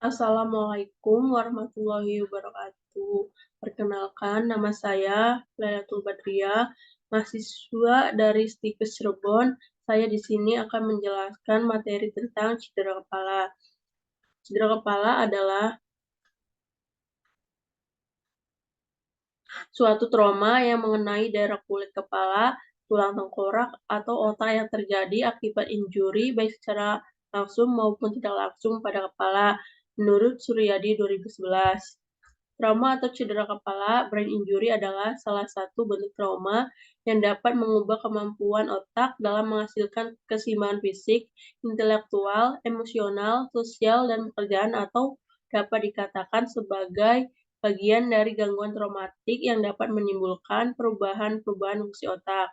Assalamualaikum warahmatullahi wabarakatuh. Perkenalkan, nama saya Lailatul Badriah, mahasiswa dari Stikes Cirebon. Saya di sini akan menjelaskan materi tentang cedera kepala. Cedera kepala adalah suatu trauma yang mengenai daerah kulit kepala, tulang tengkorak, atau otak yang terjadi akibat injuri baik secara langsung maupun tidak langsung pada kepala, menurut Suryadi 2011. Trauma atau cedera kepala (brain injury) adalah salah satu bentuk trauma yang dapat mengubah kemampuan otak dalam menghasilkan keseimbangan fisik, intelektual, emosional, sosial, dan pekerjaan atau dapat dikatakan sebagai bagian dari gangguan traumatik yang dapat menimbulkan perubahan-perubahan fungsi otak.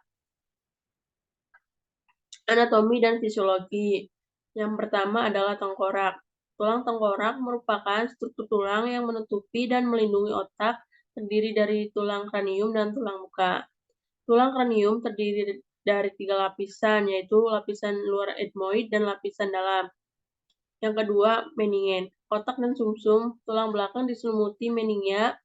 Anatomi dan fisiologi. Yang pertama adalah tengkorak. Tulang tengkorak merupakan struktur tulang yang menutupi dan melindungi otak, terdiri dari tulang kranium dan tulang muka. Tulang kranium terdiri dari 3 lapisan, yaitu lapisan luar etmoid dan lapisan dalam. Yang kedua, meningen. Otak dan sumsum tulang belakang diselimuti meningia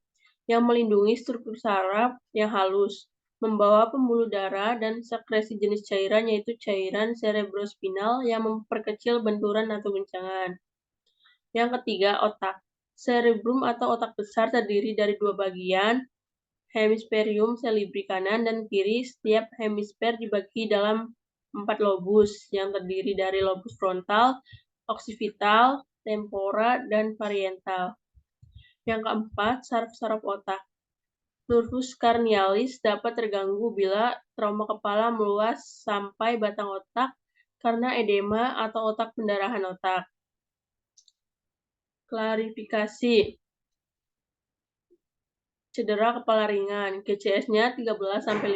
yang melindungi struktur saraf yang halus, membawa pembuluh darah dan sekresi jenis cairan, yaitu cairan cerebrospinal yang memperkecil benturan atau guncangan. Yang ketiga, otak. Cerebrum atau otak besar terdiri dari 2 bagian, hemisferium cerebri kanan dan kiri. Setiap hemisfer dibagi dalam 4 lobus yang terdiri dari lobus frontal, oksipital, tempora, dan parietal. Yang keempat, saraf-saraf otak. Nervus cranialis dapat terganggu bila trauma kepala meluas sampai batang otak karena edema atau otak pendarahan otak. Klarifikasi. Cedera kepala ringan, GCS-nya 13-15,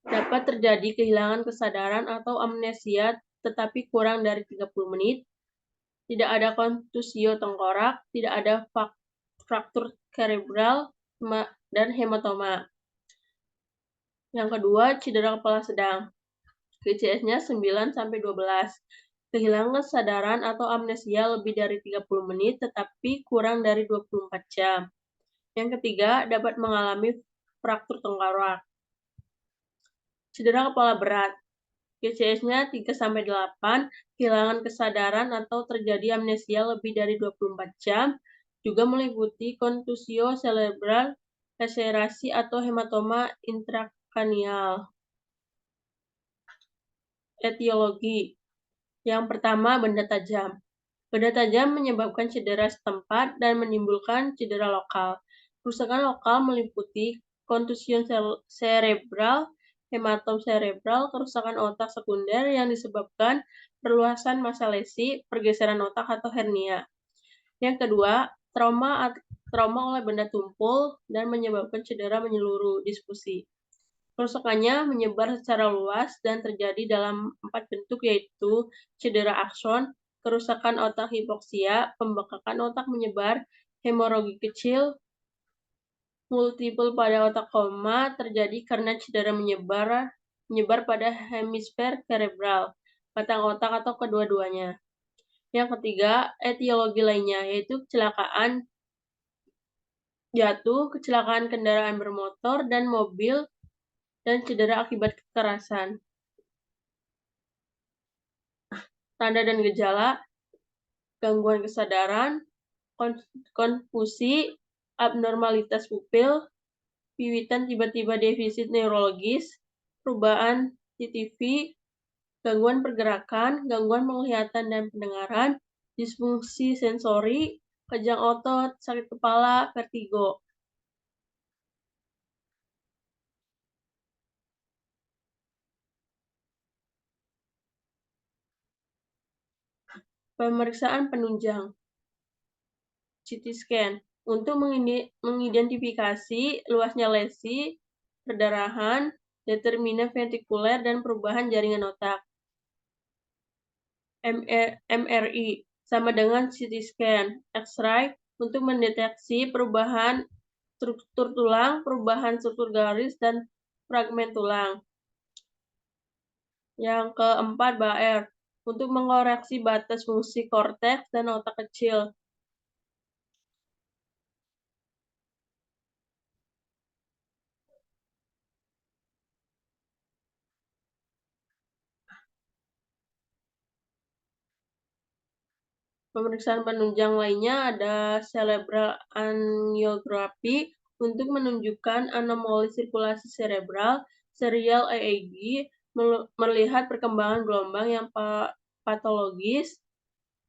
dapat terjadi kehilangan kesadaran atau amnesia tetapi kurang dari 30 menit, tidak ada kontusio tengkorak, tidak ada fraktur cerebral, dan hematoma. Yang kedua, cedera kepala sedang. GCS-nya 9-12. Kehilangan kesadaran atau amnesia lebih dari 30 menit tetapi kurang dari 24 jam. Yang ketiga, dapat mengalami fraktur tengkorak. Cedera kepala berat. GCS-nya 3-8, kehilangan kesadaran atau terjadi amnesia lebih dari 24 jam, juga meliputi kontusio cerebral, laserasi atau hematoma intrakranial. Etiologi. Yang pertama, benda tajam. Benda tajam menyebabkan cedera setempat dan menimbulkan cedera lokal. Kerusakan lokal meliputi kontusion cerebral, hematom cerebral, kerusakan otak sekunder yang disebabkan perluasan massa lesi, pergeseran otak atau hernia. Yang kedua, trauma oleh benda tumpul dan menyebabkan cedera menyeluruh, diskusi. Kerusakannya menyebar secara luas dan terjadi dalam 4 bentuk, yaitu cedera akson, kerusakan otak hipoksia, pembekakan otak menyebar, hemorogi kecil, multiple pada otak koma terjadi karena cedera menyebar pada hemisfer cerebral, batang otak atau kedua-duanya. Yang ketiga, etiologi lainnya, yaitu kecelakaan jatuh, kecelakaan kendaraan bermotor dan mobil, dan cedera akibat kekerasan. Tanda dan gejala: gangguan kesadaran, konfusi, abnormalitas pupil, piwitan tiba-tiba defisit neurologis, perubahan CTV, gangguan pergerakan, gangguan penglihatan dan pendengaran, disfungsi sensori, kejang otot, sakit kepala, vertigo. Pemeriksaan penunjang. CT scan untuk mengidentifikasi luasnya lesi, perdarahan, determinan ventrikuler, dan perubahan jaringan otak. MRI sama dengan CT scan. X-ray untuk mendeteksi perubahan struktur tulang, perubahan struktur garis, dan fragmen tulang. Yang keempat, Baer. untuk mengoreksi batas fungsi korteks dan otak kecil. Pemeriksaan penunjang lainnya ada cerebral angiography untuk menunjukkan anomali sirkulasi cerebral, serial EEG melihat perkembangan gelombang yang patologis,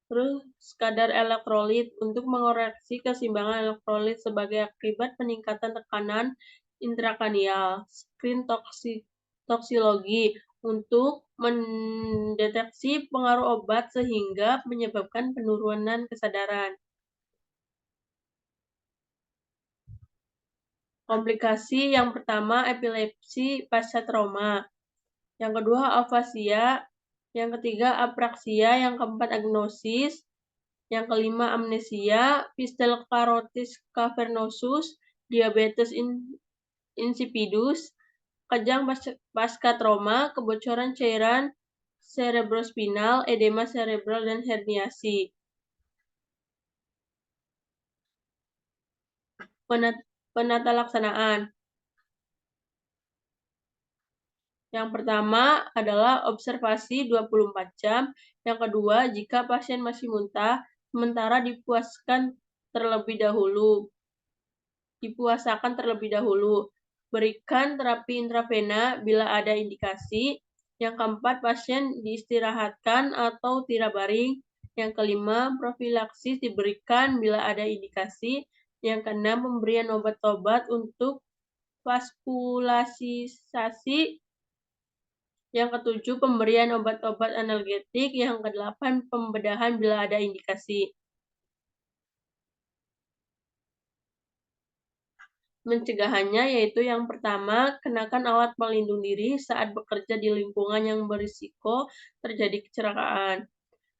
terus kadar elektrolit untuk mengoreksi keseimbangan elektrolit sebagai akibat peningkatan tekanan intrakranial, screen toksiologi untuk mendeteksi pengaruh obat sehingga menyebabkan penurunan kesadaran. Komplikasi yang pertama epilepsi pasca trauma, yang kedua afasia, yang ketiga apraksia, yang keempat agnosis, yang kelima amnesia, pistelokarotis cavernosus, diabetes insipidus, kejang pasca trauma, kebocoran cairan cerebrospinal, edema cerebral, dan herniasi. Penata laksanaan. Yang pertama adalah observasi 24 jam. Yang kedua, jika pasien masih muntah, sementara dipuasakan terlebih dahulu. Berikan terapi intravena bila ada indikasi. Yang keempat, pasien diistirahatkan atau tirai baring. Yang kelima, profilaksis diberikan bila ada indikasi. Yang keenam, pemberian obat-obat untuk vaskularisasi. Yang ketujuh, pemberian obat-obat analgetik. Yang kedelapan, pembedahan bila ada indikasi. Mencegahannya yaitu yang pertama, kenakan alat pelindung diri saat bekerja di lingkungan yang berisiko terjadi kecelakaan.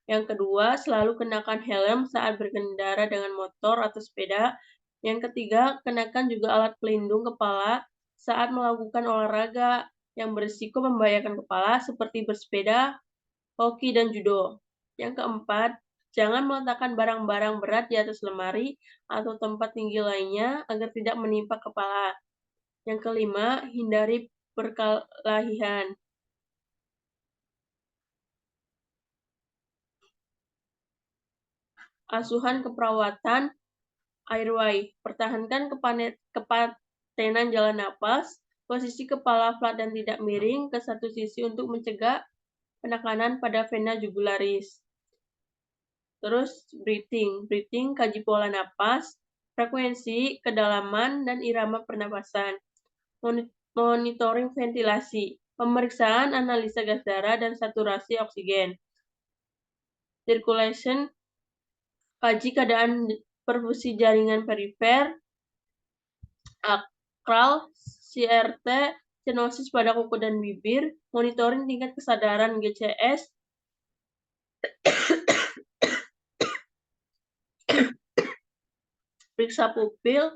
Yang kedua, selalu kenakan helm saat berkendara dengan motor atau sepeda. Yang ketiga, kenakan juga alat pelindung kepala saat melakukan olahraga yang berisiko membahayakan kepala seperti bersepeda, hoki, dan judo. Yang keempat, jangan meletakkan barang-barang berat di atas lemari atau tempat tinggi lainnya agar tidak menimpa kepala. Yang kelima, hindari perkelahian. Asuhan keperawatan airway. Pertahankan kepatenan jalan napas, posisi kepala flat dan tidak miring ke satu sisi untuk mencegah penekanan pada vena jugularis. Terus breathing, kaji pola napas, frekuensi, kedalaman, dan irama pernapasan. Monitoring ventilasi, pemeriksaan analisa gas darah dan saturasi oksigen. Circulation, kaji keadaan perfusi jaringan perifer, akral, CRT, stenosis pada kuku dan bibir, monitoring tingkat kesadaran GCS, periksa pupil,